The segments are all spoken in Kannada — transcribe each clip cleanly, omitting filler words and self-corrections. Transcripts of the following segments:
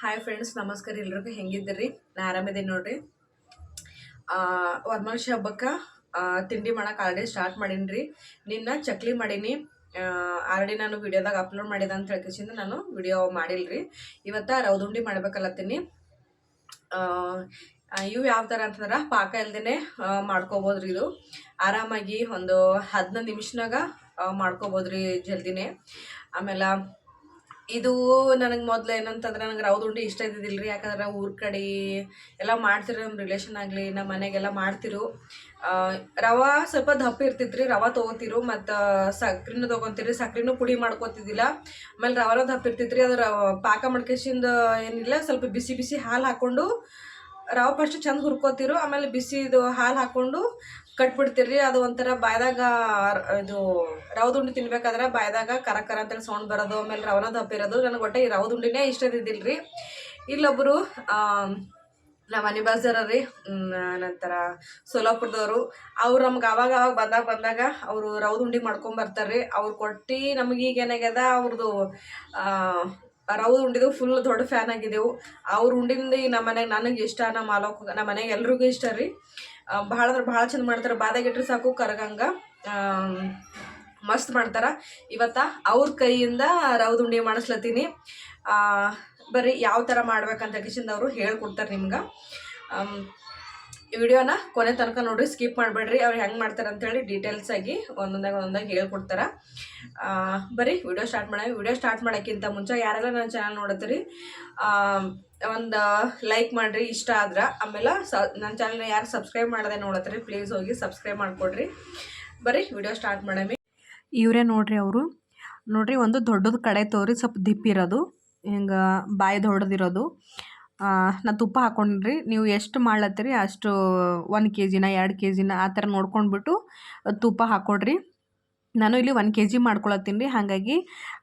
ಹಾಯ್ ಫ್ರೆಂಡ್ಸ್, ನಮಸ್ಕಾರ. ಎಲ್ರಿಗೂ ಹೆಂಗಿದ್ದೀರಿ? ನಾ ಆರಾಮಿದ್ದೀನಿ ನೋಡ್ರಿ. ವರಮಹಾಲಕ್ಷ್ಮಿ ಹಬ್ಬಕ್ಕೆ ತಿಂಡಿ ಮಾಡಕ್ಕೆ ಆಲ್ರೆಡಿ ಸ್ಟಾರ್ಟ್ ಮಾಡೀನಿ. ನಿನ್ನ ಚಕ್ಲಿ ಮಾಡೀನಿ. ಆಲ್ರೆಡಿ ನಾನು ವಿಡಿಯೋದಾಗ ಅಪ್ಲೋಡ್ ಮಾಡಿದೆ ಅಂತ ಹೇಳ್ಕಿಸಿಂದ ನಾನು ವಿಡಿಯೋ ಮಾಡಿಲ್ರಿ. ಇವತ್ತು ರವದುಂಡಿ ಮಾಡ್ಬೇಕಲ್ಲತ್ತೀನಿ. ಇವು ಯಾವ ಥರ ಅಂತಂದ್ರೆ ಪಾಕ ಇಲ್ದೇ ಮಾಡ್ಕೋಬೋದ್ರಿ. ಇದು ಆರಾಮಾಗಿ ಒಂದು 15 ನಿಮಿಷನಾಗ ಮಾಡ್ಕೋಬೋದ್ರಿ, ಜಲ್ದಿನೇ. ಆಮೇಲೆ ಇದು ನನಗೆ ಮೊದಲು ಏನಂತಂದ್ರೆ ನನಗೆ ರವದುಂಡಿ ಇಷ್ಟ ಇದ್ದಿದ್ದಿಲ್ಲ ರೀ. ಯಾಕಂದ್ರೆ ಊರ ಕಡೆ ಎಲ್ಲ ಮಾಡ್ತಿರೋ, ನಮ್ಮ ರಿಲೇಷನ್ ಆಗಲಿ ನಮ್ಮ ಮನೆಗೆಲ್ಲ ಮಾಡ್ತಿರು. ರವೆ ಸ್ವಲ್ಪ ದಪ್ಪ ಇರ್ತಿತ್ತು ರೀ. ರವೆ ತೊಗೋತಿರು ಮತ್ತು ಸಕ್ರೆನೂ ತೊಗೊತೀರಿ. ಸಕ್ರೆನೂ ಪುಡಿ ಮಾಡ್ಕೊತಿದ್ದಿಲ್ಲ. ಆಮೇಲೆ ರವೆನೂ ದಪ್ಪ ಇರ್ತಿತ್ತು ರೀ. ಅದರ ಪಾಕ ಮಾಡ್ಕೇಸಿಂದ ಏನಿಲ್ಲ, ಸ್ವಲ್ಪ ಬಿಸಿ ಬಿಸಿ ಹಾಲು ಹಾಕ್ಕೊಂಡು ರವೆ ಫಸ್ಟ್ ಚಂದ ಹುರ್ಕೋತಿರು. ಆಮೇಲೆ ಬಿಸಿದು ಹಾಲು ಹಾಕ್ಕೊಂಡು ಕಟ್ಬಿಡ್ತೀರಿ. ಅದು ಒಂಥರ ಬಾಯ್ದಾಗ ಇದು ರವದುಂಡಿ ತಿನ್ಬೇಕಾದ್ರೆ ಬಾಯ್ದಾಗ ಕರ ಕರ ಅಂತೇಳಿ ಸೌಂಡ್ ಬರೋದು. ಆಮೇಲೆ ರವನ ದಪ್ಪ ಇರೋದು. ನನಗೆ ಒಟ್ಟೆ ಈ ರವದುಂಡಿನೇ ಇಷ್ಟ ಇದ್ದಿದ್ದಿಲ್ಲ ರೀ. ಇಲ್ಲೊಬ್ಬರು ನಮ್ಮ ಮನೆ ಬಾಜಾರ ರೀ, ನಂತರ ಸೋಲಾಪುರದವರು, ಅವ್ರು ನಮ್ಗೆ ಅವಾಗ ಬಂದಾಗ ಅವರು ರವದುಂಡಿ ಮಾಡ್ಕೊಂಬರ್ತಾರೆ ರೀ. ಅವ್ರು ಕೊಟ್ಟು ನಮಗೆ ಈಗ ಏನಾಗ್ಯದ, ಅವ್ರದ್ದು ರವದ ಉಂಡಿದು ಫುಲ್ ದೊಡ್ಡ ಫ್ಯಾನ್ ಆಗಿದ್ದೆವು. ಅವ್ರ ಉಂಡಿಂದ ನಮ್ಮ ಮನೆಗೆ ನನಗೆ ಇಷ್ಟ, ನಮ್ಮ ಮನೆಗೆ ಎಲ್ರಿಗೂ ಇಷ್ಟ ರೀ. ಭಾಳ ಅಂದ್ರೆ ಭಾಳ ಚಂದ ಮಾಡ್ತಾರೆ. ಬಾದಾಗಿಟ್ರೆ ಸಾಕು ಕರಗಂಗ ಮಸ್ತ್ ಮಾಡ್ತಾರೆ. ಇವತ್ತು ಅವ್ರ ಕೈಯಿಂದ ರವದುಂಡಿ ಮಾಡಿಸ್ಲತ್ತೀನಿ. ಬರ್ರಿ ಯಾವ ಥರ ಮಾಡ್ಬೇಕಂತ ಕಿಶಿಂದ ಅವರು ಹೇಳ್ಕೊಡ್ತಾರೆ ನಿಮ್ಗೆ. ಈ ವಿಡಿಯೋನ ಕೊನೆ ತನಕ ನೋಡ್ರಿ, ಸ್ಕಿಪ್ ಮಾಡಬೇಡ್ರಿ. ಅವ್ರು ಹೆಂಗೆ ಮಾಡ್ತಾರೆ ಅಂತೇಳಿ ಡೀಟೇಲ್ಸ್ ಆಗಿ ಒಂದೊಂದಾಗಿ ಹೇಳ್ಕೊಡ್ತಾರೆ. ಬರೀ ವಿಡಿಯೋ ಸ್ಟಾರ್ಟ್ ಮಾಡಿ. ವಿಡಿಯೋ ಸ್ಟಾರ್ಟ್ ಮಾಡೋಕ್ಕಿಂತ ಮುಂಚೆ ಯಾರೆಲ್ಲ ನನ್ನ ಚಾನಲ್ ನೋಡತ್ತೀರಿ, ಒಂದು ಲೈಕ್ ಮಾಡಿರಿ ಇಷ್ಟ ಆದ್ರೆ. ಆಮೇಲೆ ನನ್ನ ಚಾನಲ್ನ ಯಾರು ಸಬ್ಸ್ಕ್ರೈಬ್ ಮಾಡದೆ ನೋಡತ್ತೀರಿ, ಪ್ಲೀಸ್ ಹೋಗಿ ಸಬ್ಸ್ಕ್ರೈಬ್ ಮಾಡಿಕೊಡ್ರಿ. ಬರೀ ವಿಡಿಯೋ ಸ್ಟಾರ್ಟ್ ಮಾಡಮಿ. ಇವರೇ ನೋಡ್ರಿ, ಅವರು ನೋಡ್ರಿ, ಒಂದು ದೊಡ್ಡದು ಕಡೆ ತೋರಿ, ಸ್ವಲ್ಪ ದಿಪ್ಪಿರೋದು, ಹಿಂಗೆ ಬಾಯಿ ದೊಡ್ಡದಿರೋದು. ನಾನು ತುಪ್ಪ ಹಾಕ್ಕೊಂಡ್ರಿ. ನೀವು ಎಷ್ಟು ಮಾಡ್ಲತ್ತೀರಿ ಅಷ್ಟು 1 kg 2 kg ಆ ಥರ ನೋಡ್ಕೊಂಡ್ಬಿಟ್ಟು ತುಪ್ಪ ಹಾಕ್ಕೊಡ್ರಿ. ನಾನು ಇಲ್ಲಿ 1 kg ಮಾಡ್ಕೊಳತ್ತೀನಿ ರೀ. ಹಾಗಾಗಿ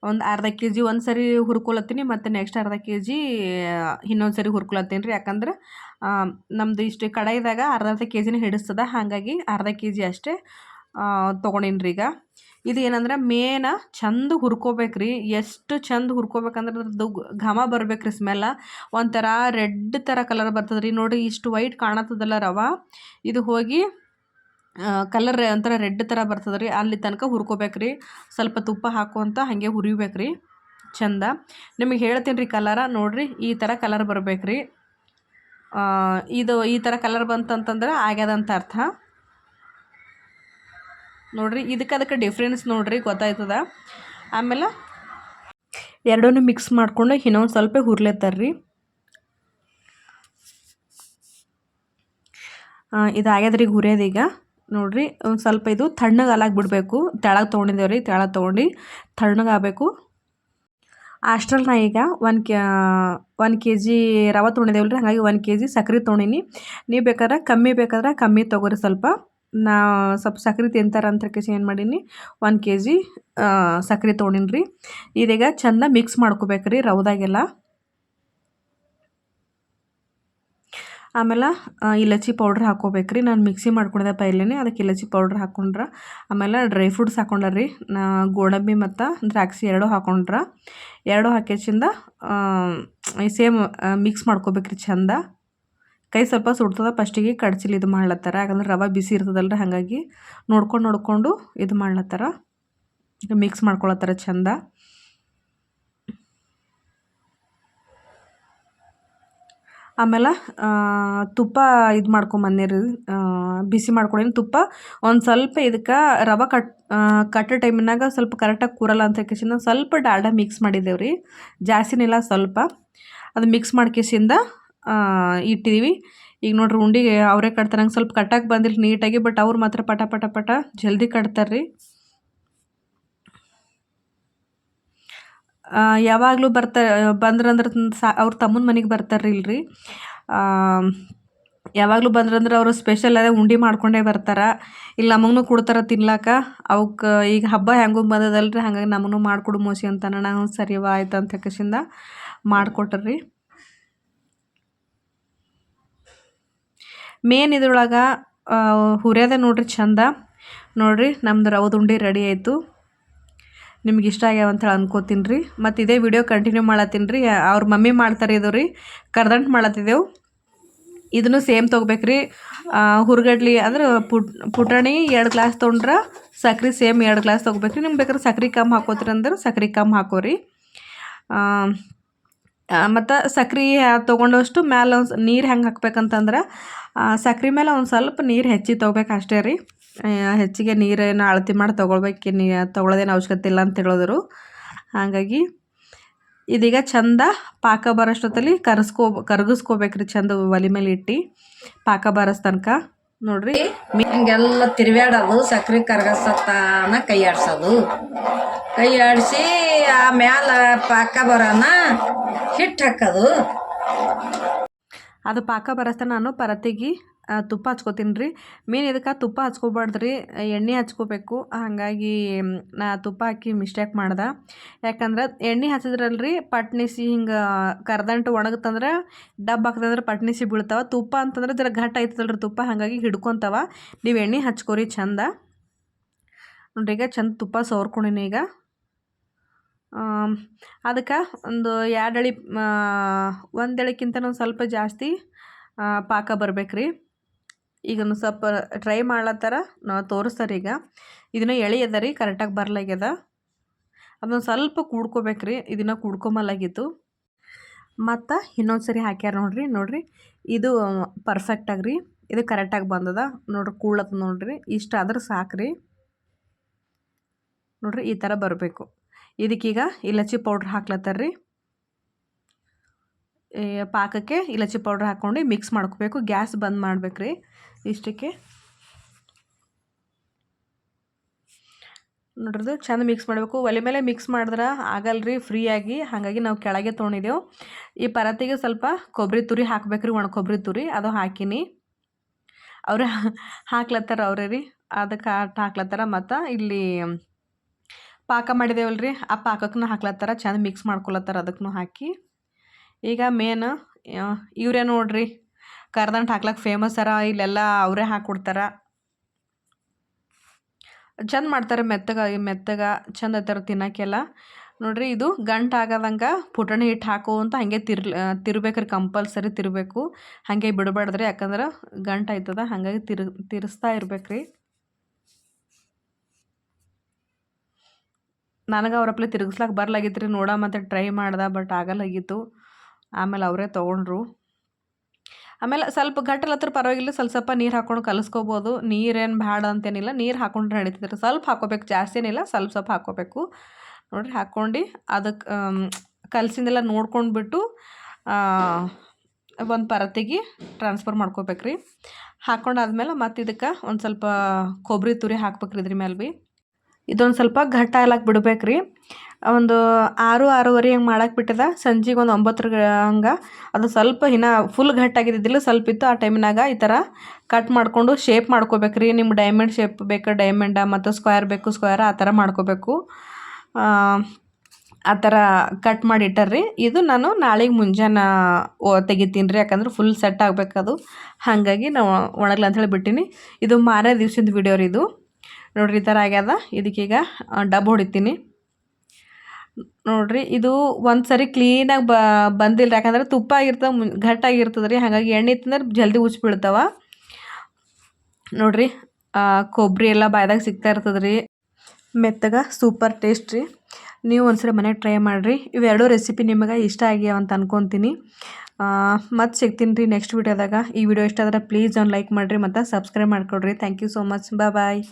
ಒಂದು ಅರ್ಧ kg ಒಂದು ಸರಿ ಹುರ್ಕೊಳತ್ತೀನಿ, ಮತ್ತು ನೆಕ್ಸ್ಟ್ ಅರ್ಧ kg ಇನ್ನೊಂದು ಸರಿ ಹುರ್ಕೊಳತ್ತೀನಿ ರೀ. ಯಾಕಂದ್ರೆ ನಮ್ಮದು ಇಷ್ಟು ಕಡಾಯಿದಾಗ ಅರ್ಧ kgನೇ ಹಿಡಿಸ್ತದ. ಹಾಗಾಗಿ ಅರ್ಧ kg ಅಷ್ಟೇ ತೊಗೊಂಡಿನಿ ರೀ. ಈಗ ಇದು ಏನಂದ್ರೆ ಮೇನ ಚಂದ ಹುರ್ಕೋಬೇಕ್ರಿ. ಎಷ್ಟು ಚಂದ ಹುರ್ಕೋಬೇಕಂದ್ರೆ ಅದ್ರದ್ದು ಘಮ ಬರ್ಬೇಕ್ರಿ, ಸ್ಮೆಲ್ಲ ಒಂಥರ ರೆಡ್ ಥರ ಕಲರ್ ಬರ್ತದೆ ರೀ. ನೋಡಿರಿ, ಇಷ್ಟು ವೈಟ್ ಕಾಣತ್ತದಲ್ಲ ರವೆ, ಇದು ಹೋಗಿ ಕಲರ್ ಒಂಥರ ರೆಡ್ ಥರ ಬರ್ತದೆ ರೀ. ಅಲ್ಲಿ ತನಕ ಹುರ್ಕೋಬೇಕ್ರಿ. ಸ್ವಲ್ಪ ತುಪ್ಪ ಹಾಕುವಂತ ಹಾಗೆ ಹುರಿಬೇಕ್ರಿ ಚಂದ. ನಿಮಗೆ ಹೇಳ್ತೀನಿ ರೀ, ಕಲರ ನೋಡಿರಿ, ಈ ಥರ ಕಲರ್ ಬರ್ಬೇಕ್ರಿ. ಇದು ಈ ಥರ ಕಲರ್ ಬಂತಂತಂದ್ರೆ ಆಗ್ಯದಂತ ಅರ್ಥ. ನೋಡಿರಿ, ಅದಕ್ಕೆ ಡಿಫ್ರೆನ್ಸ್ ನೋಡಿರಿ, ಗೊತ್ತಾಯ್ತದ. ಆಮೇಲೆ ಎರಡೂ ಮಿಕ್ಸ್ ಮಾಡಿಕೊಂಡು ಇನ್ನೊಂದು ಸ್ವಲ್ಪ ಹುರ್ಲೇತಾರ್ರಿ. ಇದಾಗ್ಯದ್ರಿಗೆ ಹುರಿಯೋದೀಗ. ನೋಡಿರಿ, ಒಂದು ಸ್ವಲ್ಪ ಇದು ತಣ್ಣಗೆ ಹಾಲಾಗ್ಬಿಡ್ಬೇಕು. ತೆಳಗೆ ತೊಗೊಂಡಿದ್ದೇವೆ ರೀ, ತೆಳಗೆ ತೊಗೊಂಡು ತಣ್ಣಗಾಗಬೇಕು. ಅಷ್ಟ್ರಲ್ಲಿ ನಾ ಈಗ 1 kg ರವೆ ತೊಗೊಂಡಿದ್ದೇವಲ್ಲ ರೀ. ಹಾಗಾಗಿ 1 kg ಸಕ್ರೆ ತೊಗೊಂಡಿನಿ. ನೀವು ಬೇಕಾದ್ರೆ ಕಮ್ಮಿ ತೊಗೋರಿ. ಸ್ವಲ್ಪ ಸಕ್ರೆ ತಿಂತಾರೆ ಅಂತ ಕೇಸಿ ಏನು ಮಾಡೀನಿ, 1 kg ಸಕ್ರೆ ತೊಗೊಂಡಿನಿ ರೀ. ಇದೀಗ ಚೆಂದ ಮಿಕ್ಸ್ ಮಾಡ್ಕೋಬೇಕ್ರಿ ರವದಾಗೆಲ್ಲ. ಆಮೇಲೆ ಇಲಚಿ ಪೌಡ್ರ್ ಹಾಕ್ಕೋಬೇಕ್ರಿ. ನಾನು ಮಿಕ್ಸಿ ಮಾಡ್ಕೊಂಡಿದ್ದೆ ಪೈಲೇನೆ, ಅದಕ್ಕೆ ಇಲಚಿ ಪೌಡ್ರ್ ಹಾಕ್ಕೊಂಡ್ರೆ. ಆಮೇಲೆ ಡ್ರೈ ಫ್ರೂಟ್ಸ್ ಹಾಕ್ಕೊಂಡ್ರಿ. ಗೋಡಂಬಿ ಮತ್ತು ದ್ರಾಕ್ಷಿ ಎರಡೂ ಹಾಕ್ಕೊಂಡ್ರೆ. ಎರಡೂ ಹಾಕಿಸಿಂದ ಸೇಮ್ ಮಿಕ್ಸ್ ಮಾಡ್ಕೋಬೇಕ್ರಿ ಚಂದ. ಕೈ ಸ್ವಲ್ಪ ಸುಡ್ತದ ಫಸ್ಟಿಗೆ, ಕಡ್ಚಿಲಿ ಇದು ಮಾಡ್ಲತ್ತಾರ. ಯಾಕಂದ್ರೆ ರವೆ ಬಿಸಿ ಇರ್ತದಲ್ರಿ, ಹಾಗಾಗಿ ನೋಡ್ಕೊಂಡು ಇದು ಮಾಡ್ಲತ್ತಾರ, ಮಿಕ್ಸ್ ಮಾಡ್ಕೊಳತ್ತಾರ ಚಂದ. ಆಮೇಲೆ ತುಪ್ಪ ಇದು ಮಾಡ್ಕೊಂಬಂದಿರಿ, ಬಿಸಿ ಮಾಡ್ಕೊಂಡೇನಿ ತುಪ್ಪ. ಒಂದು ಸ್ವಲ್ಪ ಇದಕ್ಕೆ ರವೆ ಕಟ್ಟೋ ಟೈಮಿನಾಗ ಸ್ವಲ್ಪ ಕರೆಕ್ಟಾಗಿ ಕೂರಲ್ಲ ಅಂತ ಕೇಸಿಂದ ಸ್ವಲ್ಪ ಡಾಲ್ಡ ಮಿಕ್ಸ್ ಮಾಡಿದ್ದೇವೆ ರೀ. ಜಾಸ್ತಿನಿಲ್ಲ, ಸ್ವಲ್ಪ. ಅದು ಮಿಕ್ಸ್ ಮಾಡ್ಕೇಸಿಂದ ಇಟ್ಟಿದ್ದೀವಿ. ಈಗ ನೋಡ್ರಿ, ಉಂಡಿಗೆ ಅವರೇ ಕಟ್ತಾರೆ. ನಂಗೆ ಸ್ವಲ್ಪ ಕಟ್ಟಕ್ಕೆ ಬಂದಿಲ್ಲ ನೀಟಾಗಿ, ಬಟ್ ಅವ್ರು ಮಾತ್ರ ಪಟ ಜಲ್ದಿ ಕಟ್ತಾರೆ ರೀ. ಯಾವಾಗಲೂ ಬಂದ್ರಂದ್ರೆ ಅವ್ರ ತಮ್ಮನ ಮನೆಗೆ ಬರ್ತಾರೆ ಇಲ್ರಿ. ಯಾವಾಗಲೂ ಬಂದ್ರಂದ್ರೆ ಅವರು ಸ್ಪೆಷಲ್ ಅದೇ ಉಂಡೆ ಮಾಡ್ಕೊಂಡೇ ಬರ್ತಾರೆ. ಇಲ್ಲಿ ನಮಗೂ ಕೊಡ್ತಾರೆ ತಿನ್ಲಾಕ. ಅವಕ್ಕೆ ಈಗ ಹಬ್ಬ ಹೆಂಗೂ ಬಂದದಲ್ರಿ, ಹಾಗಾಗಿ ನಮಗೂ ಮಾಡಿಕೊಡು ಮೋಸಿ ಅಂತಾನೆ. ನಾವು ಸರಿವಾ ಆಯ್ತು ಅಂತ ಕೇಸಿಂದ ಮಾಡಿಕೊಟ್ರಿ. ಮೇನ್ ಇದ್ರೊಳಗೆ ಹುರಿಯೋದೇ ನೋಡ್ರಿ ಚಂದ. ನೋಡಿರಿ, ನಮ್ದು ರವದುಂಡಿ ರೆಡಿ ಆಯಿತು. ನಿಮ್ಗೆ ಇಷ್ಟ ಆಗ್ಯಾವ ಅಂತೇಳಿ ಅನ್ಕೋತೀನಿ ರೀ. ಮತ್ತು ಇದೇ ವಿಡಿಯೋ ಕಂಟಿನ್ಯೂ ಮಾಡತ್ತೀನಿ ರೀ. ಅವ್ರ ಮಮ್ಮಿ ಮಾಡ್ತಾರೆ ಇದು ರೀ, ಕರ್ದಂಟು ಮಾಡತ್ತಿದ್ದೆವು. ಇದನ್ನು ಸೇಮ್ ತೊಗೋಬೇಕ್ರಿ. ಹುರ್ಗಡ್ಲಿ ಅಂದ್ರೆ ಪುಟಾಣಿ 2 ಗ್ಲಾಸ್ ತೊಗೊಂಡ್ರೆ ಸಕ್ರೆ ಸೇಮ್ 2 ಗ್ಲಾಸ್ ತೊಗೋಬೇಕ್ರಿ. ನಿಮ್ಗೆ ಬೇಕಾದ್ರೆ ಸಕ್ರೆ ಕಮ್ಮಿ ಹಾಕೋತೀರಿ ಅಂದ್ರೆ ಸಕ್ರೆ ಕಮ್ಮಿ ಹಾಕೋರಿ. ಮತ್ತು ಸಕ್ರೆ ತೊಗೊಂಡಷ್ಟು ಮ್ಯಾಲೆ ನೀರು ಹೆಂಗೆ ಹಾಕ್ಬೇಕಂತಂದ್ರೆ ಸಕ್ರೆ ಮೇಲೆ ಒಂದು ಸ್ವಲ್ಪ ನೀರು ಹೆಚ್ಚಿಗೆ ತೊಗೋಬೇಕು ಅಷ್ಟೇ ರೀ. ಹೆಚ್ಚಿಗೆ ನೀರೇನು ಅಳತೆ ಮಾಡಿ ತೊಗೊಳ್ಬೇಕು, ತೊಗೊಳೋದೇನು ಅವಶ್ಯಕತೆ ಇಲ್ಲ ಅಂತ ಹೇಳಿದ್ರು. ಹಾಗಾಗಿ ಇದೀಗ ಚಂದ ಪಾಕ ಬರೋಷ್ಟೊತ್ತಲ್ಲಿ ಕರಗಿಸ್ಕೋಬೇಕ್ರಿ. ಚಂದ ಒಲೆ ಮೇಲೆ ಇಟ್ಟು ಪಾಕ ಬರೋಸ್ ತನಕ ನೋಡ್ರಿ. ಹಿಂಗೆಲ್ಲ ತಿರ್ವ್ಯಾಡೋದು, ಸಕ್ರೆ ಕರಗಸತ್ತಾನ ಕೈ ಆಡ್ಸೋದು. ಕೈ ಆಡಿಸಿ ಮ್ಯಾಲ ಪಾಕ ಬರೋಣ ಹಿಟ್ಟು ಹಾಕೋದು. ಅದು ಪಾಕ ಬರಸ್ತಾನೆ ನಾನು ಪರತಿಗೆ ತುಪ್ಪ ಹಚ್ಕೋತೀನಿ ರೀ. ಮೇನ್ ಇದಕ್ಕೆ ತುಪ್ಪ ಹಚ್ಕೋಬಾರ್ದ್ರಿ, ಎಣ್ಣೆ ಹಚ್ಕೋಬೇಕು. ಹಾಗಾಗಿ ನಾ ತುಪ್ಪ ಹಾಕಿ ಮಿಸ್ಟೇಕ್ ಮಾಡ್ದೆ. ಯಾಕಂದ್ರೆ ಎಣ್ಣೆ ಹಚ್ಚಿದ್ರಲ್ರಿ ಪಟ್ನಿಸಿ ಹಿಂಗೆ ಕರ್ದಂಟು ಒಣಗುತ್ತಂದ್ರೆ ಡಬ್ಬ ಹಾಕ್ತಂದ್ರೆ ಪಟ್ನಿಸಿ ಬೀಳ್ತಾವೆ. ತುಪ್ಪ ಅಂತಂದ್ರೆ ಜರ ಘಟ್ಟ ಆಯ್ತದಲ್ರಿ ತುಪ್ಪ, ಹಾಗಾಗಿ ಹಿಡ್ಕೊತಾವ. ನೀವು ಎಣ್ಣೆ ಹಚ್ಕೋರಿ ಚಂದ. ನೋಡ್ರಿ ಈಗ ಚಂದ ತುಪ್ಪ ಸೋರ್ಕೊಂಡಿನಿ. ಈಗ ಅದಕ್ಕೆ ಒಂದು 2 ಎಳೆ 1 ಎಳೆಕ್ಕಿಂತ ಒಂದು ಸ್ವಲ್ಪ ಜಾಸ್ತಿ ಪಾಕ ಬರ್ಬೇಕ್ರಿ. ಈಗ ಒಂದು ಸ್ವಲ್ಪ ಟ್ರೈ ಮಾಡ್ಲತ್ತಾರ, ನಾವು ತೋರಿಸ್ತಾರೆ. ಈಗ ಇದನ್ನ ಎಳೆ ಅದ ರೀ, ಕರೆಕ್ಟಾಗಿ ಬರ್ಲಾಗ್ಯದ. ಅದೊಂದು ಸ್ವಲ್ಪ ಕೂಡ್ಕೋಬೇಕ್ರಿ, ಇದನ್ನು ಕೂಡ್ಕೊಂಬಲಾಗಿತ್ತು. ಮತ್ತು ಇನ್ನೊಂದು ಸರಿ ಹಾಕ್ಯಾರ ನೋಡ್ರಿ. ಇದು ಪರ್ಫೆಕ್ಟಾಗಿ ರೀ, ಇದು ಕರೆಕ್ಟಾಗಿ ಬಂದದ ನೋಡ್ರಿ. ಕೂಡ್ಲತ್ತ ನೋಡ್ರಿ, ಇಷ್ಟ ಆದ್ರೆ ಸಾಕ್ರಿ. ನೋಡ್ರಿ ಈ ಥರ ಬರಬೇಕು. ಇದಕ್ಕೀಗ ಇಲಚಿ ಪೌಡ್ರ್ ಹಾಕ್ಲತ್ತಾರ ರೀ. ಪಾಕಕ್ಕೆ ಇಲಚಿ ಪೌಡ್ರ್ ಹಾಕ್ಕೊಂಡು ಮಿಕ್ಸ್ ಮಾಡ್ಕೋಬೇಕು. ಗ್ಯಾಸ್ ಬಂದ್ ಮಾಡ್ಬೇಕ್ರಿ. ಇಷ್ಟಕ್ಕೆ ನೋಡ್ರದು ಚಂದ ಮಿಕ್ಸ್ ಮಾಡಬೇಕು. ಒಲೆ ಮೇಲೆ ಮಿಕ್ಸ್ ಮಾಡಿದ್ರೆ ಆಗಲ್ರಿ ಫ್ರೀಯಾಗಿ, ಹಾಗಾಗಿ ನಾವು ಕೆಳಗೆ ತೊಗೊಂಡಿದ್ದೆವು. ಈ ಪರತಿಗೆ ಸ್ವಲ್ಪ ಕೊಬ್ಬರಿ ತುರಿ ಹಾಕ್ಬೇಕ್ರಿ, ಒಣ ಕೊಬ್ಬರಿ ತುರಿ. ಅದು ಹಾಕಿನಿ. ಅವ್ರು ಹಾಕ್ಲತ್ತಾರ ಅವ್ರೇ ರೀ, ಅದಕ್ಕೆ ಹಾಕ್ಲತ್ತಾರ. ಮತ್ತು ಇಲ್ಲಿ ಪಾಕ ಮಾಡಿದೇವಲ್ರಿ, ಆ ಪಾಕಕ್ಕೂ ಹಾಕ್ಲತ್ತಾರ. ಚಂದ ಮಿಕ್ಸ್ ಮಾಡ್ಕೊಳತ್ತಾರ, ಅದಕ್ಕೂ ಹಾಕಿ. ಈಗ ಮೇನ್ ಇವರೇ ನೋಡ್ರಿ ಕರ್ದಂಟು ಹಾಕ್ಲಕ್ಕೆ ಫೇಮಸ್ ಅರ. ಇಲ್ಲೆಲ್ಲ ಅವರೇ ಹಾಕ್ಕೊಡ್ತಾರ, ಚಂದ ಮಾಡ್ತಾರೆ. ಮೆತ್ತಗ ಚಂದ ಐತಾರ ತಿನ್ನೋಕ್ಕೆಲ್ಲ. ನೋಡ್ರಿ ಇದು ಗಂಟು ಆಗದಂಗೆ ಪುಟಾಣಿ ಹಿಟ್ಟು ಹಾಕು ಅಂತ ಹಾಗೆ ತಿರ್ಬೇಕ್ರಿ. ಕಂಪಲ್ಸರಿ ತಿರ್ಬೇಕು, ಹಾಗೆ ಬಿಡಬಾರ್ದ್ರಿ. ಯಾಕಂದ್ರೆ ಗಂಟು ಆಯ್ತದ, ಹಾಗಾಗಿ ತಿರ್ಸ್ತಾ ಇರ್ಬೇಕ್ರಿ. ನನಗೆ ಅವ್ರಪ್ಲೆ ತಿರ್ಗಿಸ್ಲಾಕ ಬರ್ಲಾಗಿತ್ತು ರೀ. ಮತ್ತು ಟ್ರೈ ಮಾಡ್ದೆ, ಬಟ್ ಆಗಲ್ಲಾಗಿತ್ತು. ಆಮೇಲೆ ಅವರೇ ತೊಗೊಂಡ್ರು. ಆಮೇಲೆ ಸ್ವಲ್ಪ ಗಟ್ಟಲತ್ರ ಪರವಾಗಿಲ್ಲ, ಸ್ವಲ್ಪ ನೀರು ಹಾಕ್ಕೊಂಡು ಕಲಿಸ್ಕೋಬೋದು. ನೀರೇನು ಬೇಡ ಅಂತೇನಿಲ್ಲ, ನೀರು ಹಾಕ್ಕೊಂಡ್ರೆ ನಡೀತದೆ. ಸ್ವಲ್ಪ ಹಾಕ್ಕೋಬೇಕು, ಜಾಸ್ತಿ ಏನಿಲ್ಲ, ಸ್ವಲ್ಪ ಹಾಕ್ಕೋಬೇಕು. ನೋಡಿರಿ ಹಾಕ್ಕೊಂಡು ಅದಕ್ಕೆ ಕಲಸಿಂದೆಲ್ಲ ನೋಡ್ಕೊಂಡ್ಬಿಟ್ಟು ಒಂದು ಪರತಿಗೆ ಟ್ರಾನ್ಸ್ಫರ್ ಮಾಡ್ಕೋಬೇಕ್ರಿ. ಹಾಕ್ಕೊಂಡಾದ್ಮೇಲೆ ಮತ್ತು ಇದಕ್ಕೆ ಒಂದು ಸ್ವಲ್ಪ ಕೊಬ್ಬರಿ ತುರಿ ಹಾಕ್ಬೇಕ್ರಿ. ಇದ್ರ ಮೇಲೆ ಭೀ ಇದೊಂದು ಸ್ವಲ್ಪ ಘಟ್ಟ ಆಗ್ಲಕ್ಕೆ ಬಿಡ್ಬೇಕ್ರಿ. ಒಂದು 6-6:30 ಹಂಗೆ ಮಾಡಕ್ಕೆ ಬಿಟ್ಟದ. ಸಂಜೆಗೆ ಒಂದು 9 ಹಂಗೆ ಅದು ಸ್ವಲ್ಪ ಇನ್ನೂ ಫುಲ್ ಘಟ್ಟಾಗಿದ್ದಿಲ್ಲ, ಸ್ವಲ್ಪ ಇತ್ತು. ಆ ಟೈಮಿನಾಗ ಈ ಥರ ಕಟ್ ಮಾಡಿಕೊಂಡು ಶೇಪ್ ಮಾಡ್ಕೋಬೇಕ್ರಿ. ನಿಮ್ಗೆ ಡೈಮಂಡ್ ಶೇಪ್ ಬೇಕು ಡೈಮಂಡ, ಮತ್ತು ಸ್ಕ್ವೇರ್ ಬೇಕು ಸ್ಕ್ವೇರ್, ಆ ಥರ ಮಾಡ್ಕೋಬೇಕು. ಆ ಥರ ಕಟ್ ಮಾಡಿ ಇಟ್ಟರ್ರಿ. ಇದು ನಾನು ನಾಳೆಗೆ ಮುಂಜಾನೆ ತೆಗಿತೀನಿ ರೀ, ಯಾಕಂದ್ರೆ ಫುಲ್ ಸೆಟ್ ಆಗಬೇಕದು. ಹಾಗಾಗಿ ನಾವು ಒಣಗ್ಲ ಅಂಥೇಳಿ ಬಿಟ್ಟಿನಿ. ಇದು ಮಾರನೇ ದಿವ್ಸದ ವಿಡಿಯೋ ರೀ ಇದು. ನೋಡ್ರಿ ಈ ಥರ ಆಗ್ಯದ. ಇದಕ್ಕೀಗ ಡಬ್ಬ ಹೊಡಿತೀನಿ ನೋಡ್ರಿ. ಇದು ಒಂದು ಸರಿ ಕ್ಲೀನಾಗಿ ಬಂದಿಲ್ಲ, ಯಾಕಂದ್ರೆ ತುಪ್ಪ ಆಗಿರ್ತದೆ, ಘಟ್ಟಾಗಿರ್ತದೆ ರೀ. ಹಾಗಾಗಿ ಎಣ್ಣೆ ಇತ್ತಂದ್ರೆ ಜಲ್ದಿ ಉಚ್ಚಿ ಬೀಳ್ತಾವ. ನೋಡ್ರಿ ಕೊಬ್ಬರಿ ಎಲ್ಲ ಬಾಯ್ದಾಗ ಸಿಗ್ತಾ ಇರ್ತದೆ ರೀ, ಮೆತ್ತಗ ಸೂಪರ್ ಟೇಸ್ಟ್ ರೀ. ನೀವು ಒಂದ್ಸರಿ ಮನೆಗೆ ಟ್ರೈ ಮಾಡಿರಿ. ಇವೆರಡೂ ರೆಸಿಪಿ ನಿಮಗೆ ಇಷ್ಟ ಆಗ್ಯಾವ ಅಂತ ಅನ್ಕೊತೀನಿ. ಮತ್ತು ಸಿಗ್ತೀನಿ ರೀ ನೆಕ್ಸ್ಟ್ ವಿಡಿಯೋದಾಗ. ಈ ವಿಡಿಯೋ ಇಷ್ಟ ಆದರೆ ಪ್ಲೀಸ್ ಒಂದು ಲೈಕ್ ಮಾಡಿರಿ ಮತ್ತು ಸಬ್ಸ್ಕ್ರೈಬ್ ಮಾಡ್ಕೊಡ್ರಿ. Thank you so much. Bye.